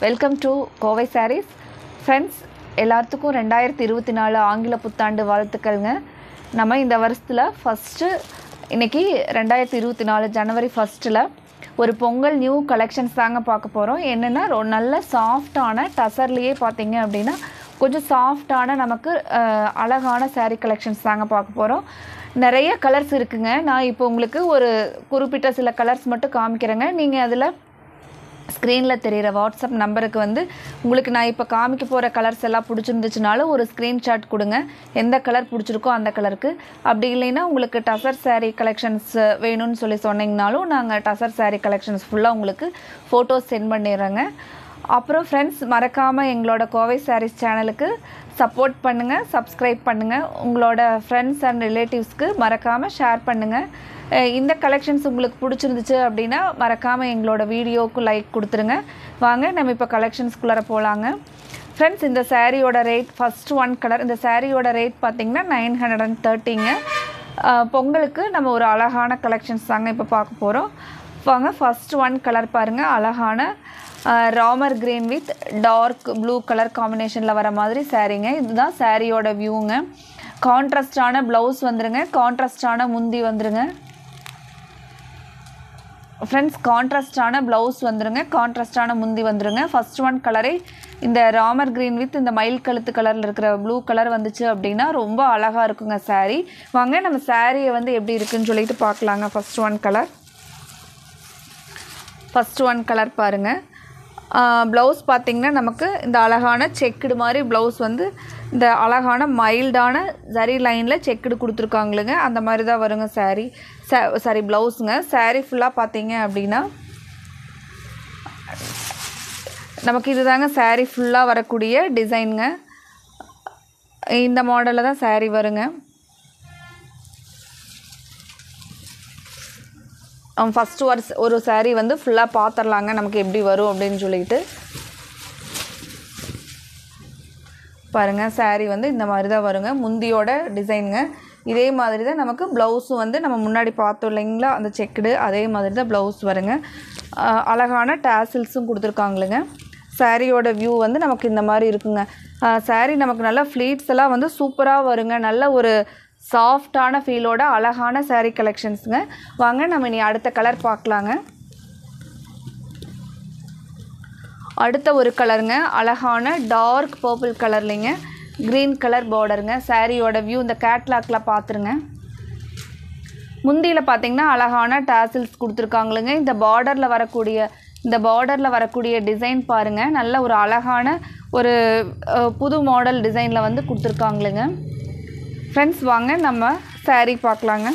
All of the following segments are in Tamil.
Welcome to Kovai saris. Friends, எல்லாத்துக்கும் 2024 ஆங்கில புத்தாண்டு வாழ்த்துக்கள்ங்க. நம்ம இந்த வருஷத்தில் ஃபஸ்ட்டு இன்றைக்கி 2024 ஜனவரி 1 ஒரு பொங்கல் நியூ கலெக்ஷன்ஸ் தாங்க பார்க்க போகிறோம். என்னென்னா நல்ல சாஃப்டான டசர்லேயே பார்த்தீங்க அப்படின்னா கொஞ்சம் சாஃப்டான நமக்கு அழகான சாரீ கலெக்ஷன்ஸ் தாங்க பார்க்க போகிறோம். நிறைய கலர்ஸ் இருக்குங்க. நான் இப்போ உங்களுக்கு ஒரு குறிப்பிட்ட சில கலர்ஸ் மட்டும் காமிக்கிறேங்க. நீங்கள் அதில் ஸ்க்ரீனில் தெரிகிற வாட்ஸ்அப் நம்பருக்கு வந்து உங்களுக்கு நான் இப்போ காமிக்க போகிற கலர்ஸ் எல்லாம் பிடிச்சிருந்துச்சுனாலும் ஒரு ஸ்க்ரீன்ஷாட் கொடுங்க. எந்த கலர் பிடிச்சிருக்கோ அந்த கலருக்கு. அப்படி இல்லைன்னா உங்களுக்கு டசர் சாரீ கலெக்ஷன்ஸ் வேணும்னு சொன்னீங்கனாலும் நாங்கள் டசர் சாரீ கலெக்ஷன்ஸ் ஃபுல்லாக உங்களுக்கு ஃபோட்டோஸ் சென்ட் பண்ணிடுறோங்க. அப்புறம் ஃப்ரெண்ட்ஸ், மறக்காமல் எங்களோட கோவை சாரீஸ் சேனலுக்கு சப்போர்ட் பண்ணுங்கள், சப்ஸ்கிரைப் பண்ணுங்கள். உங்களோட ஃப்ரெண்ட்ஸ் அண்ட் ரிலேட்டிவ்ஸ்க்கு மறக்காமல் ஷேர் பண்ணுங்கள். இந்த கலெக்ஷன்ஸ் உங்களுக்கு பிடிச்சிருந்துச்சு அப்படின்னா மறக்காமல் எங்களோட வீடியோவுக்கு லைக் கொடுத்துருங்க. வாங்க நம்ம இப்போ கலெக்ஷன்ஸ்குள்ளார போகலாங்க. ஃப்ரெண்ட்ஸ், இந்த சாரியோட ரேட் ஃபஸ்ட் ஒன் கலர். இந்த சாரியோட ரேட் பார்த்திங்கன்னா 930ங்க. பொங்கலுக்கு நம்ம ஒரு அழகான கலெக்ஷன்ஸ் தாங்க இப்போ பார்க்க போகிறோம். வாங்க ஃபஸ்ட் ஒன் கலர் பாருங்கள். அழகான Ramar green with dark blue colour காம்பினேஷனில் வர மாதிரி சாரீங்க. இதுதான் சாரியோட வியூங்க. கான்ட்ராஸ்டான ப்ளவுஸ் வந்துருங்க, கான்ட்ராஸ்டான முந்தி வந்துருங்க. ஃப்ரெண்ட்ஸ், கான்ட்ராஸ்டான ப்ளவுஸ் வந்துருங்க, கான்ட்ராஸ்டான முந்தி வந்துருங்க. ஃபஸ்ட் ஒன் கலரே இந்த ராமர் க்ரீன் வித் இந்த மயில் கழுத்து கலரில் இருக்கிற ப்ளூ கலர் வந்துச்சு அப்படின்னா ரொம்ப அழகாக இருக்குங்க சாரீ. வாங்க நம்ம சாரியை வந்து எப்படி இருக்குன்னு சொல்லிட்டு பார்க்கலாங்க. ஃபஸ்ட் ஒன் கலர் பாருங்கள். ப்ளவுஸ் பார்த்திங்கன்னா நமக்கு இந்த அழகான செக்குடு மாதிரி ப்ளவுஸ் வந்து இந்த அழகான மைல்டான ஜரி லைனில் செக்குடு கொடுத்துருக்காங்களுங்க. அந்த மாதிரி தான் வருங்க சாரி ப்ளவுஸுங்க. சாரீ ஃபுல்லாக பார்த்தீங்க அப்படின்னா நமக்கு இது தாங்க சாரீ ஃபுல்லாக வரக்கூடிய டிசைனுங்க. இந்த மாடலில் தான் சாரீ வருங்க. ஃபஸ்ட்டு ஒரு சாரீ வந்து ஃபுல்லாக பார்த்துடலாங்க நமக்கு எப்படி வரும் அப்படின்னு சொல்லிட்டு. பாருங்கள், சாரீ வந்து இந்த மாதிரி தான் வருங்க. முந்தியோட டிசைனுங்க. இதே மாதிரி தான் நமக்கு ப்ளவுஸும் வந்து நம்ம முன்னாடி பார்த்தோம் இல்லைங்களா, அந்த செக்குடு அதே மாதிரி தான் ப்ளவுஸ் வருங்க. அழகான டேசில்ஸும் கொடுத்துருக்காங்களுங்க. சாரியோட வியூ வந்து நமக்கு இந்த மாதிரி இருக்குங்க. சாரீ நமக்கு நல்லா ஃப்ளீட்ஸ் எல்லாம் வந்து சூப்பராக வருங்க. நல்ல ஒரு சாஃப்டான ஃபீலோட அழகான சாரீ கலெக்ஷன்ஸுங்க. வாங்க நம்ம இனி அடுத்த கலர் பார்க்கலாங்க. அடுத்த ஒரு கலருங்க. அழகான டார்க் பர்பிள் கலர்லிங்க, க்ரீன் கலர் பார்டருங்க. சாரியோட வியூ இந்த கேட்லாக்ல பார்த்துருங்க. முந்தியில் பார்த்திங்கன்னா அழகான டாசில்ஸ் கொடுத்துருக்காங்களுங்க. இந்த பார்டரில் வரக்கூடிய டிசைன் பாருங்கள். நல்ல ஒரு அழகான ஒரு புது மாடல் டிசைனில் வந்து கொடுத்துருக்காங்களுங்க. ஃப்ரெண்ட்ஸ், வாங்க நம்ம சாரீ பார்க்கலாங்க.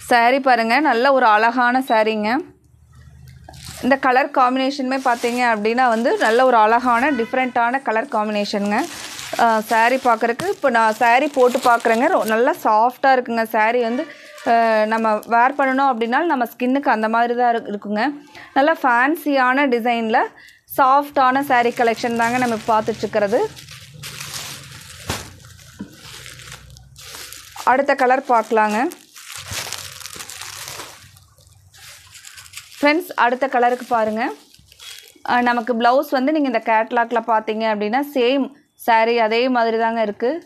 சாரீ பாருங்கள், நல்ல ஒரு அழகான சாரீங்க. இந்த கலர் காம்பினேஷனுமே பார்த்தீங்க அப்படின்னா வந்து நல்ல ஒரு அழகான டிஃப்ரெண்ட்டான கலர் காம்பினேஷனுங்க. சாரீ பார்க்குறக்கு இப்போ நான் சாரீ போட்டு பார்க்குறேங்க. நல்லா சாஃப்டாக இருக்குங்க. சாரீ வந்து நம்ம வேர் பண்ணணும் அப்படின்னா நம்ம ஸ்கின்னுக்கு அந்த மாதிரி தான் இருக்குங்க. நல்லா ஃபேன்சியான டிசைனில் சாஃப்டான சாரீ கலெக்ஷன் தாங்க நம்ம பார்த்துட்ருக்கிறது. அடுத்த கலர் பார்க்கலாங்க. ஃப்ரெண்ட்ஸ், அடுத்த கலருக்கு பாருங்கள். நமக்கு ப்ளவுஸ் வந்து நீங்கள் இந்த கேட்லாகில் பார்த்தீங்க அப்படின்னா சேம் சாரீ அதே மாதிரி தாங்க இருக்குது.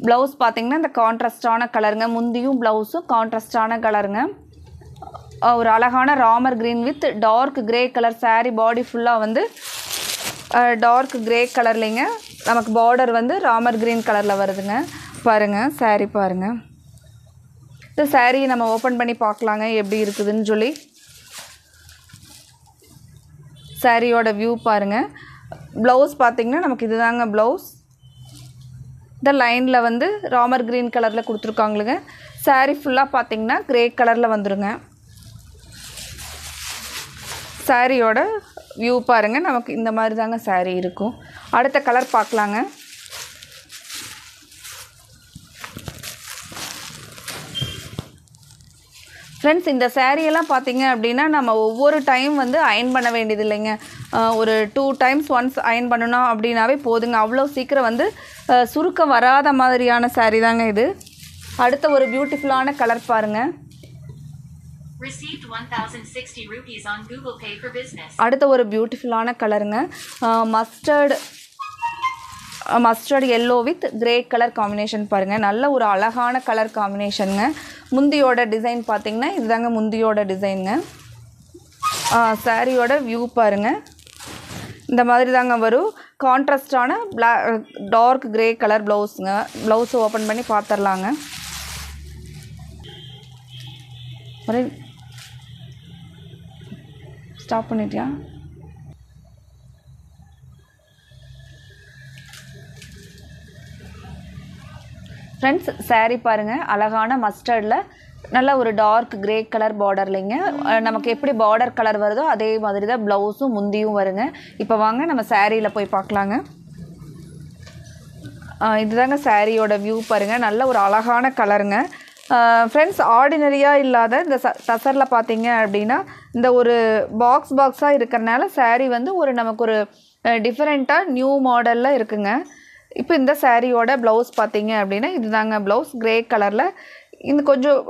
ப்ளவுஸ் பார்த்திங்கன்னா இந்த கான்ட்ராஸ்டான கலருங்க. முந்தியும் ப்ளவுஸும் கான்ட்ராஸ்டான கலருங்க. ஒரு அழகான Ramar green with dark grey colour sari. Body ஃபுல்லாக வந்து டார்க் கிரே கலர்லிங்க. நமக்கு பார்டர் வந்து ராமர் க்ரீன் கலரில் வருதுங்க. பாருங்கள் சாரீ பாருங்கள். இந்த சாரீ நம்ம ஓப்பன் பண்ணி பார்க்கலாங்க எப்படி இருக்குதுன்னு சொல்லி. சாரியோட வியூ பாருங்கள். ப்ளவுஸ் பார்த்திங்கன்னா நமக்கு இது தாங்க ப்ளவுஸ். இந்த லைனில் வந்து ராமர் க்ரீன் கலரில் கொடுத்துருக்காங்களுங்க. சாரீ ஃபுல்லாக பார்த்திங்கன்னா க்ரே கலரில் வந்துடுங்க. சாரியோட வியூ பாருங்கள். நமக்கு இந்த மாதிரி தாங்க சாரீ இருக்கும். அடுத்த கலர் பார்க்கலாங்க. ஃப்ரெண்ட்ஸ், இந்த சாரியெல்லாம் பார்த்தீங்க அப்படின்னா நம்ம ஒவ்வொரு டைம் வந்து அயன் பண்ண வேண்டியது இல்லைங்க. ஒரு 2 டைம்ஸ் ஒன்ஸ் அயன் பண்ணணும் அப்படின்னாவே போதுங்க. அவ்வளோ சீக்கிரம் வந்து சுருக்கம் வராத மாதிரியான சாரீ தாங்க இது. அடுத்த ஒரு பியூட்டிஃபுல்லான கலர் பாருங்கள். Received 1060 rupees on Google Pay for Business. அடுத்த ஒரு பியூட்டிஃபுல்லான கலருங்க. Mustard yellow with grey colour combination பாருங்கள். நல்ல ஒரு அழகான கலர் காம்பினேஷனுங்க. முந்தியோட டிசைன் பார்த்திங்கன்னா இதுதாங்க முந்தியோட டிசைனுங்க. சாரியோட வியூ பாருங்கள். இந்த மாதிரி தாங்க வரும். கான்ட்ராஸ்டான டார்க் கிரே கலர் ப்ளவுஸுங்க. ப்ளவுஸ் ஓப்பன் பண்ணி பார்த்துடலாங்க. ஸ்டாப் பண்ணிட்டியா? ஃப்ரெண்ட்ஸ் சாரீ பாருங்கள். அழகான மஸ்டர்டில் நல்ல ஒரு டார்க் கிரே கலர் பார்டர்லைங்க. நமக்கு எப்படி பார்டர் கலர் வருதோ அதே மாதிரி தான் ப்ளவுஸும் முந்தியும் வருங்க. இப்போ வாங்க நம்ம சாரியில் போய் பார்க்கலாங்க. இதுதாங்க சாரியோட வியூ பாருங்கள். நல்ல ஒரு அழகான கலருங்க. ஃப்ரெண்ட்ஸ் ஆர்டினரியாக இல்லாத இந்த டசரில் பார்த்தீங்க அப்படின்னா இந்த ஒரு பாக்ஸாக இருக்கிறனால சாரீ வந்து ஒரு நமக்கு ஒரு டிஃப்ரெண்ட்டாக நியூ மாடலில் இருக்குங்க. இப்போ இந்த சாரியோட ப்ளவுஸ் பார்த்தீங்க அப்படின்னா இதுதாங்க ப்ளவுஸ். கிரே கலரில் இந்த கொஞ்சம்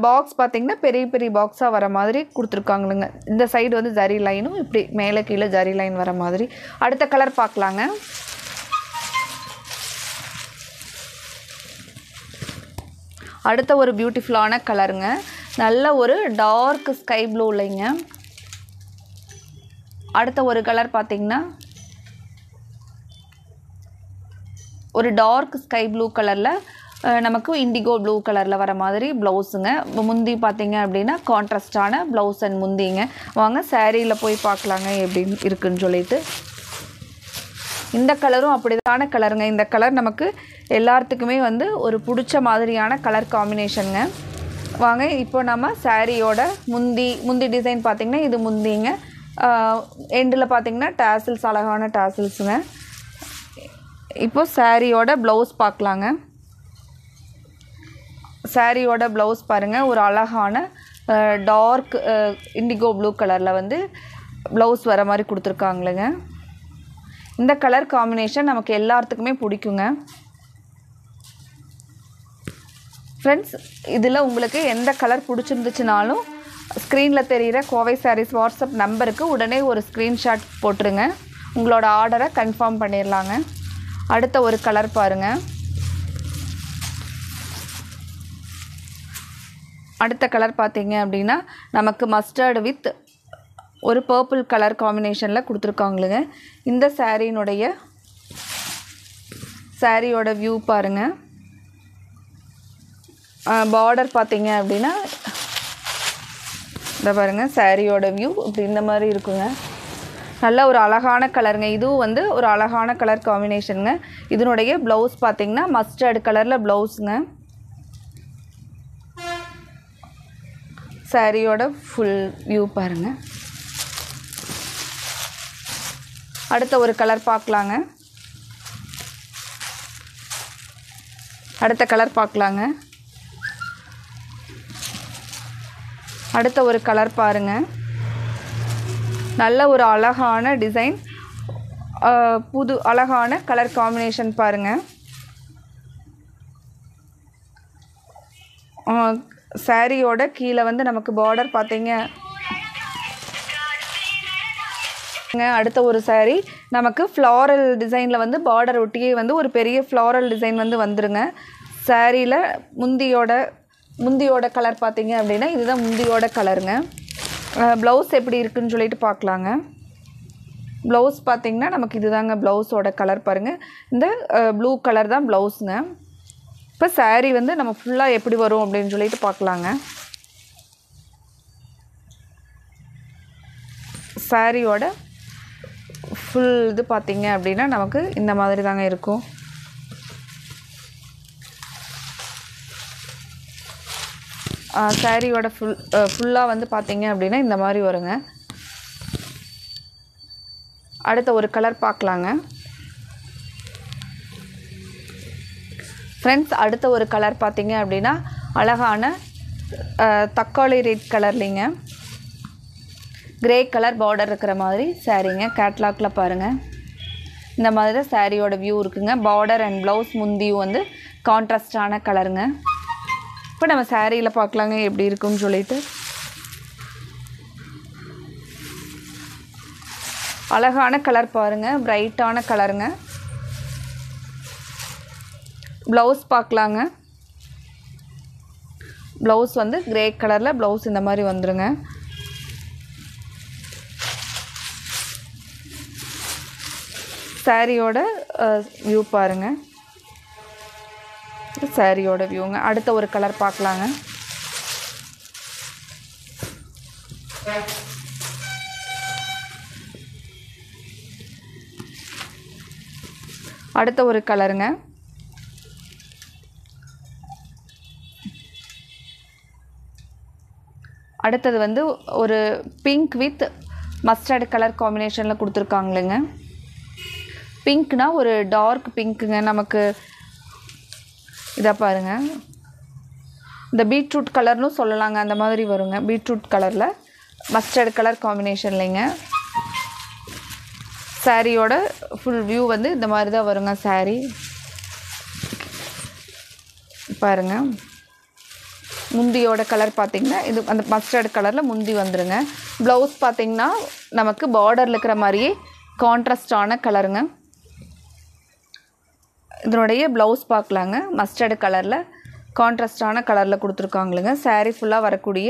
பாக்ஸ் பார்த்திங்கன்னா பெரிய பெரிய பாக்ஸாக வர மாதிரி கொடுத்துருக்காங்களுங்க. இந்த சைடு வந்து ஜரி லைனும் இப்படி மேலே கீழே ஜரி லைன் வர மாதிரி. அடுத்த கலர் பார்க்கலாங்க. அடுத்த ஒரு பியூட்டிஃபுல்லான கலருங்க. நல்ல ஒரு டார்க் ஸ்கை ப்ளூ இல்லைங்க. அடுத்த ஒரு கலர் பார்த்திங்கன்னா ஒரு டார்க் ஸ்கை ப்ளூ கலரில் நமக்கு இண்டிகோ ப்ளூ கலரில் வர மாதிரி ப்ளவுஸுங்க. முந்தி பார்த்திங்க அப்படின்னா கான்ட்ராஸ்டான ப்ளவுஸ் அண்ட் முந்திங்க. வாங்க சாரியில் போய் பார்க்கலாங்க எப்படி இருக்குன்னு சொல்லிட்டு. இந்த கலரும் அப்படிதான கலருங்க. இந்த கலர் நமக்கு எல்லாத்துக்குமே வந்து ஒரு பிடிச்ச மாதிரியான கலர் காம்பினேஷனுங்க. வாங்க இப்போ நம்ம சாரியோட முந்தி டிசைன் பார்த்திங்கன்னா இது முந்திங்க. எண்டில் பார்த்திங்கன்னா டாசில்ஸ், அழகான டாசில்ஸுங்க. இப்போ சாரியோட ப்ளவுஸ் பார்க்கலாங்க. சாரியோட ப்ளவுஸ் பாருங்கள். ஒரு அழகான டார்க் இண்டிகோ ப்ளூ கலரில் வந்து ப்ளவுஸ் வர மாதிரி கொடுத்துருக்காங்களுங்க. இந்த கலர் காம்பினேஷன் நமக்கு எல்லாத்துக்குமே பிடிக்குங்க. ஃப்ரெண்ட்ஸ் இதில் உங்களுக்கு எந்த கலர் பிடிச்சிருந்துச்சுனாலும் ஸ்க்ரீனில் தெரிகிற கோவை சாரீஸ் வாட்ஸ்அப் நம்பருக்கு உடனே ஒரு ஸ்க்ரீன்ஷாட் போட்டுருங்க. உங்களோட ஆர்டரை கன்ஃபார்ம் பண்ணிடலாங்க. அடுத்த ஒரு கலர் பாருங்கள். அடுத்த கலர் பார்த்தீங்க அப்படின்னா நமக்கு மஸ்டர்டு வித் ஒரு பர்பிள் கலர் காம்பினேஷனில் கொடுத்துருக்காங்களுங்க. இந்த சாரியோட வியூ பாருங்கள். பார்டர் பார்த்தீங்க அப்படின்னா இந்த பாருங்கள் சாரியோட வியூ இப்படி இந்த மாதிரி இருக்குங்க. நல்ல ஒரு அழகான கலருங்க. இதுவும் வந்து ஒரு அழகான கலர் காம்பினேஷனுங்க. இதனுடைய ப்ளவுஸ் பார்த்தீங்கன்னா மஸ்டர்டு கலரில் ப்ளவுஸுங்க. சாரியோட ஃபுல் வியூ பாருங்கள். அடுத்த ஒரு கலர் பார்க்கலாங்க. அடுத்த கலர் பார்க்கலாங்க. அடுத்த ஒரு கலர் பாருங்கள். நல்ல ஒரு அழகான டிசைன், புது அழகான கலர் காம்பினேஷன் பாருங்கள். சாரியோட கீழே வந்து நமக்கு பார்டர் பார்த்தீங்க. அடுத்த ஒரு சாரீ நமக்கு ஃப்ளாரல் டிசைனில் வந்து பார்டர் ஒட்டியே வந்து ஒரு பெரிய ஃப்ளாரல் டிசைன் வந்து வந்துருங்க. சாரியில் முந்தியோட கலர் பார்த்தீங்க அப்படின்னா இதுதான் முந்தியோட கலருங்க. ப்ளவுஸ் எப்படி இருக்குன்னு சொல்லிட்டு பார்க்கலாங்க. ப்ளவுஸ் பார்த்திங்கன்னா நமக்கு இதுதாங்க ப்ளவுஸோட கலர் பாருங்கள். இந்த ப்ளூ கலர் தான் ப்ளவுஸுங்க. இப்போ சாரீ வந்து நம்ம ஃபுல்லாக எப்படி வரும் அப்படின்னு சொல்லிட்டு பார்க்கலாங்க. சாரியோட ஃபுல் இது பார்த்திங்க அப்படின்னா நமக்கு இந்த மாதிரி தாங்க இருக்கும். சாரியோட ஃபுல்லாக வந்து பார்த்திங்க அப்படின்னா இந்த மாதிரி வருங்க. அடுத்த ஒரு கலர் பார்க்கலாங்க. ஃப்ரெண்ட்ஸ் அடுத்த ஒரு கலர் பார்த்திங்க அப்படின்னா அழகான தக்காளி ரெட் கலர்லிங்க. கிரே கலர் பார்டர் இருக்கிற மாதிரி சாரீங்க. கேட்லாகில் பாருங்கள் இந்த மாதிரி தான் சாரியோட வியூ இருக்குங்க. பார்டர் அண்ட் ப்ளவுஸ் முந்தியும் வந்து கான்ட்ராஸ்டான கலருங்க. இப்போ நம்ம சாரியில் பார்க்கலாங்க எப்படி இருக்குன்னு சொல்லிட்டு. அழகான கலர் பாருங்கள், பிரைட்டான கலருங்க. ப்ளவுஸ் பார்க்கலாங்க. ப்ளவுஸ் வந்து கிரே கலரில் ப்ளவுஸ் இந்த மாதிரி வந்துருங்க. சாரியோட வியூ பாருங்கள். சாரியோட வியூங்க. அடுத்த ஒரு கலர் பார்க்கலாங்க. அடுத்த ஒரு கலருங்க. அடுத்தது வந்து ஒரு பிங்க் வித் மஸ்டர்ட் கலர் காம்பினேஷனில் கொடுத்துருக்காங்களேங்க. பிங்க்னா ஒரு டார்க் பிங்க்குங்க. நமக்கு இதை பாருங்கள், இந்த பீட்ரூட் கலர்னு சொல்லலாங்க, அந்த மாதிரி வருங்க. பீட்ரூட் கலரில் மஸ்டர்ட் கலர் காம்பினேஷன்லைங்க. சாரியோட ஃபுல் வியூ வந்து இந்த மாதிரி தான் வருங்க. சாரி பாருங்கள். முந்தியோட கலர் பார்த்திங்கன்னா இது அந்த மஸ்டர்ட் கலரில் முந்தி வந்துருங்க. ப்ளவுஸ் பார்த்திங்கன்னா நமக்கு பார்டரில் இருக்கிற மாதிரியே கான்ட்ராஸ்டான கலருங்க. இதனுடைய ப்ளவுஸ் பார்க்கலாங்க. மஸ்டர்டு கலரில் கான்ட்ராஸ்டான கலரில் கொடுத்துருக்காங்களுங்க. சாரீ ஃபுல்லாக வரக்கூடிய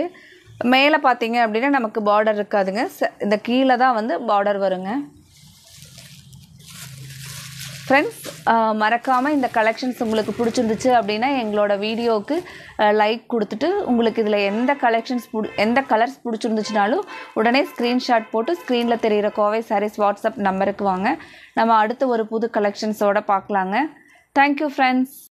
மேலே பார்த்தீங்க அப்படின்னா நமக்கு பார்டர் இருக்காதுங்க. இந்த கீழே தான் வந்து பார்டர் வருங்க. ஃப்ரெண்ட்ஸ், மறக்காமல் இந்த கலெக்ஷன்ஸ் உங்களுக்கு பிடிச்சிருந்துச்சு அப்படின்னா எங்களோட வீடியோவுக்கு லைக் கொடுத்துட்டு, உங்களுக்கு இதில் எந்த கலர்ஸ் பிடிச்சிருந்துச்சுனாலும் உடனே ஸ்க்ரீன்ஷாட் போட்டு ஸ்க்ரீனில் தெரிகிற கோவை சாரீஸ் வாட்ஸ்அப் நம்பருக்கு வாங்க. நம்ம அடுத்து ஒரு புது கலெக்ஷன்ஸோடு பார்க்கலாங்க. Thank you friends.